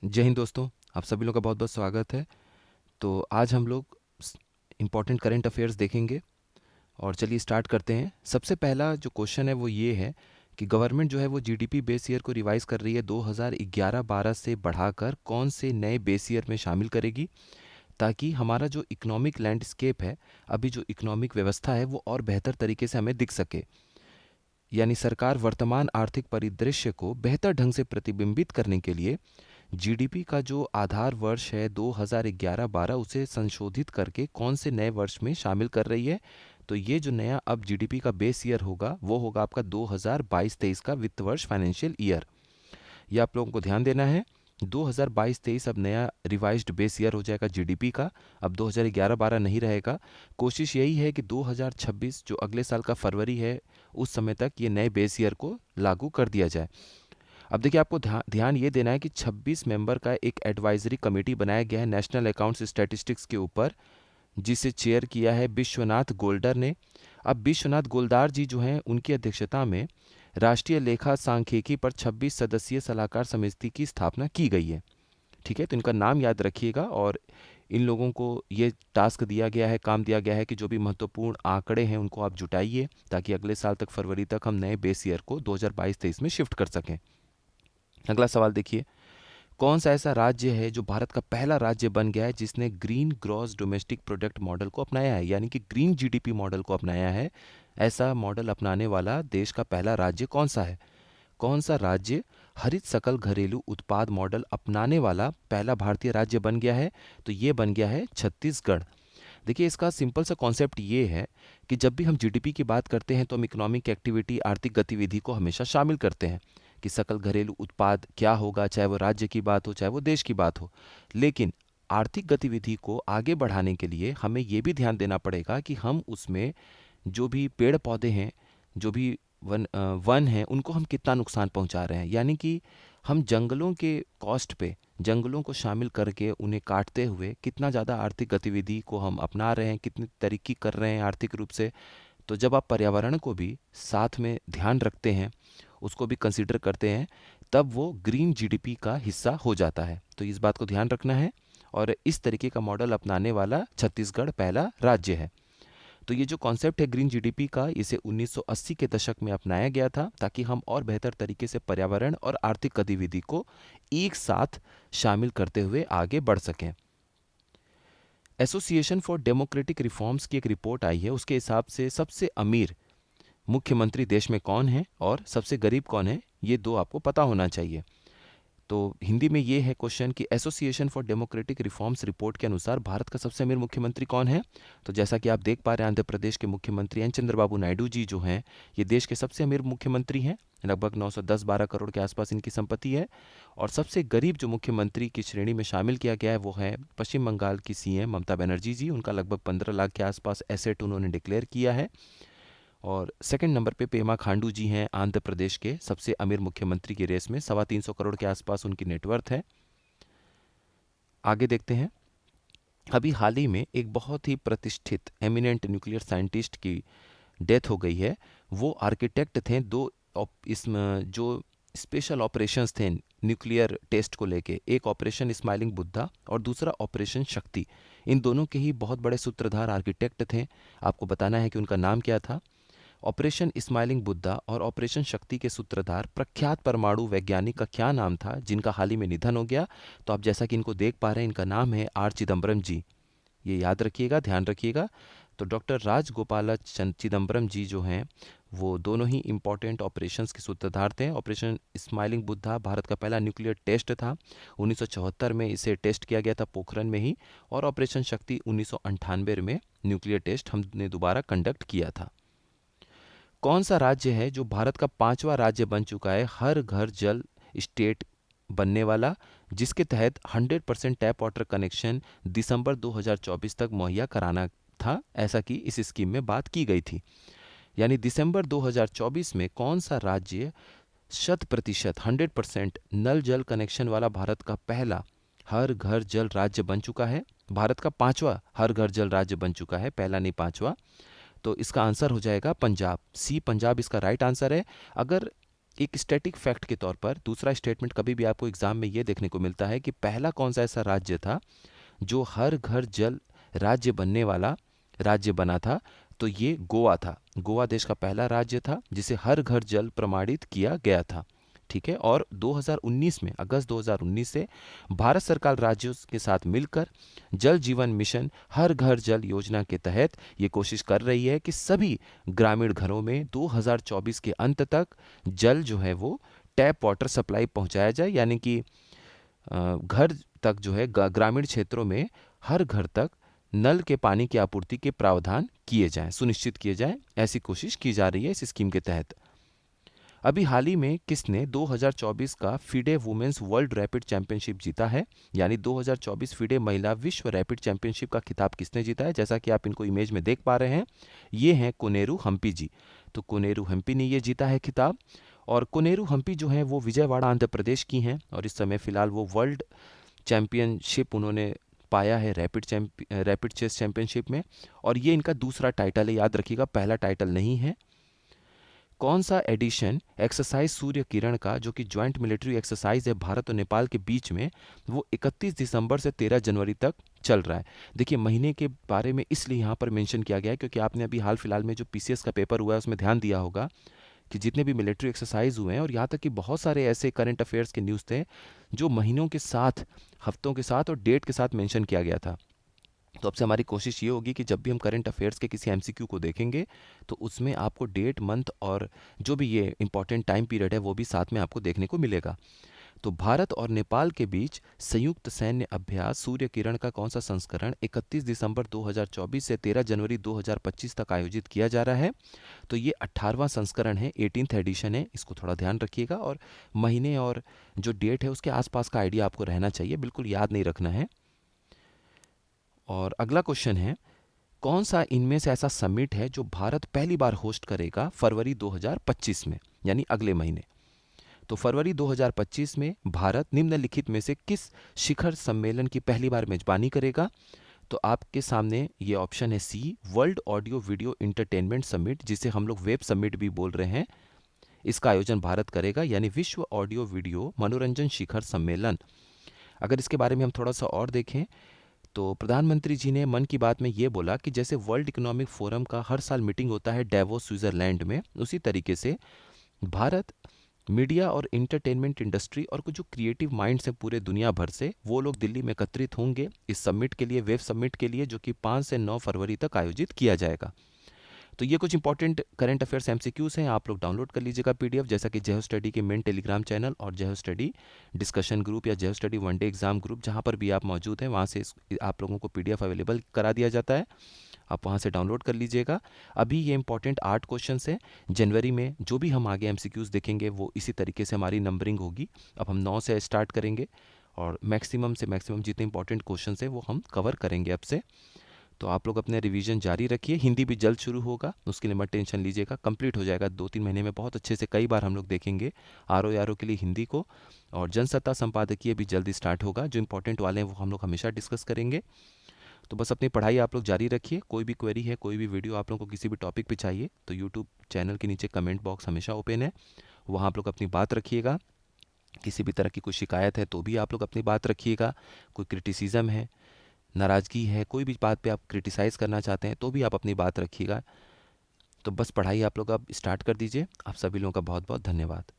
जय हिंद दोस्तों। आप सभी लोग का बहुत बहुत स्वागत है। तो आज हम लोग इम्पोर्टेंट करंट अफेयर्स देखेंगे और चलिए स्टार्ट करते हैं। सबसे पहला जो क्वेश्चन है वो ये है कि गवर्नमेंट जो है वो जीडीपी बेस ईयर को रिवाइज कर रही है 2011-12 से बढ़ाकर कौन से नए बेस ईयर में शामिल करेगी, ताकि हमारा जो इकोनॉमिक लैंडस्केप है, अभी जो इकोनॉमिक व्यवस्था है वो और बेहतर तरीके से हमें दिख सके। यानी सरकार वर्तमान आर्थिक परिदृश्य को बेहतर ढंग से प्रतिबिंबित करने के लिए जीडीपी का जो आधार वर्ष है 2011-12 उसे संशोधित करके कौन से नए वर्ष में शामिल कर रही है। तो ये जो नया अब जीडीपी का बेस ईयर होगा वो होगा आपका 2022-23 का वित्त वर्ष, फाइनेंशियल ईयर। ये आप लोगों को ध्यान देना है। 2022-23 अब नया रिवाइज्ड बेस ईयर हो जाएगा जीडीपी का। अब 2011-12 नहीं रहेगा। कोशिश यही है कि 2026 जो अगले साल का फरवरी है उस समय तक ये नए बेस ईयर को लागू कर दिया जाए। अब देखिए, आपको ध्यान ये देना है कि 26 मेंबर का एक एडवाइजरी कमेटी बनाया गया है नेशनल अकाउंट्स स्टैटिस्टिक्स के ऊपर, जिसे चेयर किया है विश्वनाथ गोल्डर ने। अब विश्वनाथ गोलदार जी जो हैं उनकी अध्यक्षता में राष्ट्रीय लेखा सांख्यिकी पर 26 सदस्यीय सलाहकार समिति की स्थापना की गई है। ठीक है, तो इनका नाम याद रखिएगा। और इन लोगों को ये टास्क दिया गया है, काम दिया गया है कि जो भी महत्वपूर्ण आंकड़े हैं उनको आप जुटाइए, ताकि अगले साल तक फरवरी तक हम नए बेस ईयर को 2022-23 में शिफ्ट कर सकें। अगला सवाल देखिए, कौन सा ऐसा राज्य है जो भारत का पहला राज्य बन गया है जिसने green gross domestic product model को अपनाया है, यानी कि ग्रीन जीडीपी मॉडल को अपनाया है। ऐसा मॉडल अपनाने वाला देश का पहला राज्य कौन सा है? कौन सा राज्य हरित सकल घरेलू उत्पाद मॉडल अपनाने वाला पहला भारतीय राज्य बन गया है? तो ये बन गया है छत्तीसगढ़। देखिए, इसका सिंपल सा कॉन्सेप्ट ये है कि जब भी हम जीडीपी की बात करते हैं तो हम इकोनॉमिक एक्टिविटी, आर्थिक गतिविधि को हमेशा शामिल करते हैं कि सकल घरेलू उत्पाद क्या होगा, चाहे वो राज्य की बात हो चाहे वो देश की बात हो। लेकिन आर्थिक गतिविधि को आगे बढ़ाने के लिए हमें ये भी ध्यान देना पड़ेगा कि हम उसमें जो भी पेड़ पौधे हैं, जो भी वन हैं, उनको हम कितना नुकसान पहुंचा रहे हैं। यानी कि हम जंगलों के कॉस्ट पे जंगलों को शामिल करके उन्हें काटते हुए कितना ज़्यादा आर्थिक गतिविधि को हम अपना रहे हैं, कितनी तरक्की कर रहे हैं आर्थिक रूप से। तो जब आप पर्यावरण को भी साथ में ध्यान रखते हैं, उसको भी कंसीडर करते हैं, तब वो ग्रीन जीडीपी का हिस्सा हो जाता है। तो इस बात को ध्यान रखना है। और इस तरीके का मॉडल अपनाने वाला छत्तीसगढ़ पहला राज्य है। तो ये जो कॉन्सेप्ट है ग्रीन जीडीपी का, इसे 1980 के दशक में अपनाया गया था, ताकि हम और बेहतर तरीके से पर्यावरण और आर्थिक गतिविधि को एक साथ शामिल करते हुए आगे बढ़ सकें। एसोसिएशन फॉर डेमोक्रेटिक रिफॉर्म्स की एक रिपोर्ट आई है, उसके हिसाब से सबसे अमीर मुख्यमंत्री देश में कौन है और सबसे गरीब कौन है, ये दो आपको पता होना चाहिए। तो हिंदी में ये है क्वेश्चन कि association for democratic reforms report के अनुसार भारत का सबसे अमीर मुख्यमंत्री कौन है? तो जैसा कि आप देख पा रहे हैं, आंध्र प्रदेश के मुख्यमंत्री एन चंद्रबाबू नायडू जी जो हैं, ये देश के सबसे अमीर मुख्यमंत्री हैं। लगभग 910-12 करोड़ के आसपास इनकी संपत्ति है। और सबसे गरीब जो मुख्यमंत्री की श्रेणी में शामिल किया गया है वो है पश्चिम बंगाल की सीएम ममता बनर्जी जी। उनका लगभग 15 लाख के आसपास एसेट उन्होंने डिक्लेयर किया है। और सेकंड नंबर पे पेमा खांडू जी हैं, आंध्र प्रदेश के सबसे अमीर मुख्यमंत्री की रेस में 325 करोड़ के आसपास उनकी नेटवर्थ है। आगे देखते हैं। अभी हाल ही में एक बहुत ही प्रतिष्ठित एमिनेंट न्यूक्लियर साइंटिस्ट की डेथ हो गई है। वो आर्किटेक्ट थे दो इसमें जो स्पेशल ऑपरेशंस थे न्यूक्लियर टेस्ट को लेके, एक ऑपरेशन स्माइलिंग बुद्धा और दूसरा ऑपरेशन शक्ति। इन दोनों के ही बहुत बड़े सूत्रधार आर्किटेक्ट थे। आपको बताना है कि उनका नाम क्या था। ऑपरेशन स्माइलिंग बुद्धा और ऑपरेशन शक्ति के सूत्रधार प्रख्यात परमाणु वैज्ञानिक का क्या नाम था जिनका हाल ही में निधन हो गया? तो आप जैसा कि इनको देख पा रहे हैं, इनका नाम है आर चिदम्बरम जी। ये याद रखिएगा, ध्यान रखिएगा। तो डॉक्टर राजगोपाल चिदम्बरम जी जो हैं वो दोनों ही इंपॉर्टेंट ऑपरेशंस के सूत्रधार थे। ऑपरेशन स्माइलिंग बुद्धा भारत का पहला न्यूक्लियर टेस्ट था, 1974 में इसे टेस्ट किया गया था पोखरण में ही। और ऑपरेशन शक्ति 1998 में न्यूक्लियर टेस्ट हमने दोबारा कंडक्ट किया था। कौन सा राज्य है जो भारत का 5वां राज्य बन चुका है हर घर जल स्टेट बनने वाला, जिसके तहत 100% टैप वाटर कनेक्शन दिसंबर 2024 तक मुहैया कराना था, ऐसा कि इस स्कीम में बात की गई थी। यानी दिसंबर 2024 में कौन सा राज्य 100% 100% नल जल कनेक्शन वाला भारत का पहला हर घर जल राज्य बन चुका है? भारत का 5वां हर घर जल राज्य बन चुका है, पहला नहीं 5वां। तो इसका आंसर हो जाएगा पंजाब। सी पंजाब इसका राइट आंसर है। अगर एक स्टैटिक फैक्ट के तौर पर दूसरा स्टेटमेंट कभी भी आपको एग्जाम में ये देखने को मिलता है कि पहला कौन सा ऐसा राज्य था जो हर घर जल राज्य बनने वाला राज्य बना था, तो ये गोवा था। गोवा देश का पहला राज्य था जिसे हर घर जल प्रमाणित किया गया था। ठीक है। और 2019 में, अगस्त 2019 से भारत सरकार राज्यों के साथ मिलकर जल जीवन मिशन हर घर जल योजना के तहत ये कोशिश कर रही है कि सभी ग्रामीण घरों में 2024 के अंत तक जल जो है वो टैप वाटर सप्लाई पहुंचाया जाए, यानी कि घर तक जो है ग्रामीण क्षेत्रों में हर घर तक नल के पानी की आपूर्ति के प्रावधान किए जाएं, सुनिश्चित किए जाएं। ऐसी कोशिश की जा रही है इस स्कीम के तहत। अभी हाल ही में किसने 2024 का FIDE women's world rapid championship जीता है, यानी 2024 फीडे महिला विश्व रैपिड चैंपियनशिप का खिताब किसने जीता है? जैसा कि आप इनको इमेज में देख पा रहे हैं, ये हैं कोनेरू हम्पी जी। तो कोनेरू हम्पी ने ये जीता है खिताब। और कोनेरू हम्पी जो हैं वो विजयवाड़ा आंध्र प्रदेश की हैं और इस समय फ़िलहाल वो वर्ल्ड चैम्पियनशिप उन्होंने पाया है रैपिड चेस चैंपियनशिप में। और ये इनका दूसरा टाइटल है, याद रखिएगा, पहला टाइटल नहीं है। कौन सा एडिशन एक्सरसाइज सूर्य किरण का, जो कि ज्वाइंट मिलिट्री एक्सरसाइज है भारत और नेपाल के बीच में, वो 31 दिसंबर से 13 जनवरी तक चल रहा है? देखिए, महीने के बारे में इसलिए यहाँ पर मेंशन किया गया है क्योंकि आपने अभी हाल फिलहाल में जो पीसीएस का पेपर हुआ है उसमें ध्यान दिया होगा कि जितने भी मिलिट्री एक्सरसाइज हुए हैं, और यहाँ तक कि बहुत सारे ऐसे करंट अफेयर्स के न्यूज़ थे जो महीनों के साथ, हफ्तों के साथ और डेट के साथ मेंशन किया गया था। तो अब से हमारी कोशिश ये होगी कि जब भी हम करंट अफेयर्स के किसी एमसीक्यू को देखेंगे तो उसमें आपको डेट, मंथ और जो भी ये इंपॉर्टेंट टाइम पीरियड है वो भी साथ में आपको देखने को मिलेगा। तो भारत और नेपाल के बीच संयुक्त सैन्य अभ्यास सूर्य किरण का कौन सा संस्करण 31 दिसंबर 2024 से 13 जनवरी 2025 तक आयोजित किया जा रहा है? तो ये 18वां संस्करण है, 18th एडिशन है। इसको थोड़ा ध्यान रखिएगा और महीने और जो डेट है उसके आसपास का आइडिया आपको रहना चाहिए, बिल्कुल याद नहीं रखना है। और अगला क्वेश्चन है, कौन सा इनमें से ऐसा समिट है जो भारत पहली बार होस्ट करेगा फरवरी 2025 में, यानी अगले महीने? तो फरवरी 2025 में भारत निम्नलिखित में से किस शिखर सम्मेलन की पहली बार मेजबानी करेगा? तो आपके सामने ये ऑप्शन है C, world audio video entertainment summit, जिसे हम लोग वेब समिट भी बोल रहे हैं। इसका आयोजन भारत करेगा, यानी विश्व ऑडियो वीडियो मनोरंजन शिखर सम्मेलन। अगर इसके बारे में हम थोड़ा सा और देखें तो प्रधानमंत्री जी ने मन की बात में ये बोला कि जैसे वर्ल्ड इकोनॉमिक फोरम का हर साल मीटिंग होता है डेवोस स्विट्जरलैंड में, उसी तरीके से भारत मीडिया और इंटरटेनमेंट इंडस्ट्री और कुछ जो क्रिएटिव माइंड्स हैं पूरे दुनिया भर से, वो लोग दिल्ली में एकत्रित होंगे इस समिट के लिए, वेब समिट के लिए, जो कि 5 से 9 फरवरी तक आयोजित किया जाएगा। तो ये कुछ इंपॉर्टेंट करंट अफेयर्स एमसीक्यूज हैं, आप लोग डाउनलोड कर लीजिएगा पीडीएफ, जैसा कि जय हो स्टडी के मेन टेलीग्राम चैनल और जय हो स्टडी डिस्कशन ग्रुप या जय हो study one day exam group, जहाँ पर भी आप मौजूद हैं वहाँ से आप लोगों को पीडीएफ अवेलेबल करा दिया जाता है, आप वहाँ से डाउनलोड कर लीजिएगा। अभी ये इंपॉर्टेंट 8 क्वेश्चन हैं। जनवरी में जो भी हम आगे एमसीक्यूज देखेंगे वो इसी तरीके से हमारी नंबरिंग होगी। अब हम 9 से स्टार्ट करेंगे और मैक्सिमम से मैक्सिमम जितने इंपॉर्टेंट क्वेश्चन हैं वो हम कवर करेंगे अब से। तो आप लोग अपने रिवीजन जारी रखिए। हिंदी भी जल्द शुरू होगा, उसके लिए मत टेंशन लीजिएगा, कंप्लीट हो जाएगा 2-3 महीने में बहुत अच्छे से। कई बार हम लोग देखेंगे आर के लिए हिंदी को। और जनसत्ता संपादकीय भी जल्दी स्टार्ट होगा, जो इंपॉर्टेंट वाले हैं वो हम लोग हमेशा डिस्कस करेंगे। तो बस अपनी पढ़ाई आप लोग जारी रखिए। कोई भी क्वेरी है, कोई भी वीडियो आप लोगों को किसी भी टॉपिक पे चाहिए तो यूट्यूब चैनल के नीचे कमेंट बॉक्स हमेशा ओपन है, वहाँ आप लोग अपनी बात रखिएगा। किसी भी तरह की कोई शिकायत है तो भी आप लोग अपनी बात रखिएगा। कोई क्रिटिसिज्म है, नाराज़गी है, कोई भी बात पे आप क्रिटिसाइज़ करना चाहते हैं तो भी आप अपनी बात रखिएगा। तो बस पढ़ाई आप लोग अब स्टार्ट कर दीजिए। आप सभी लोगों का बहुत बहुत धन्यवाद।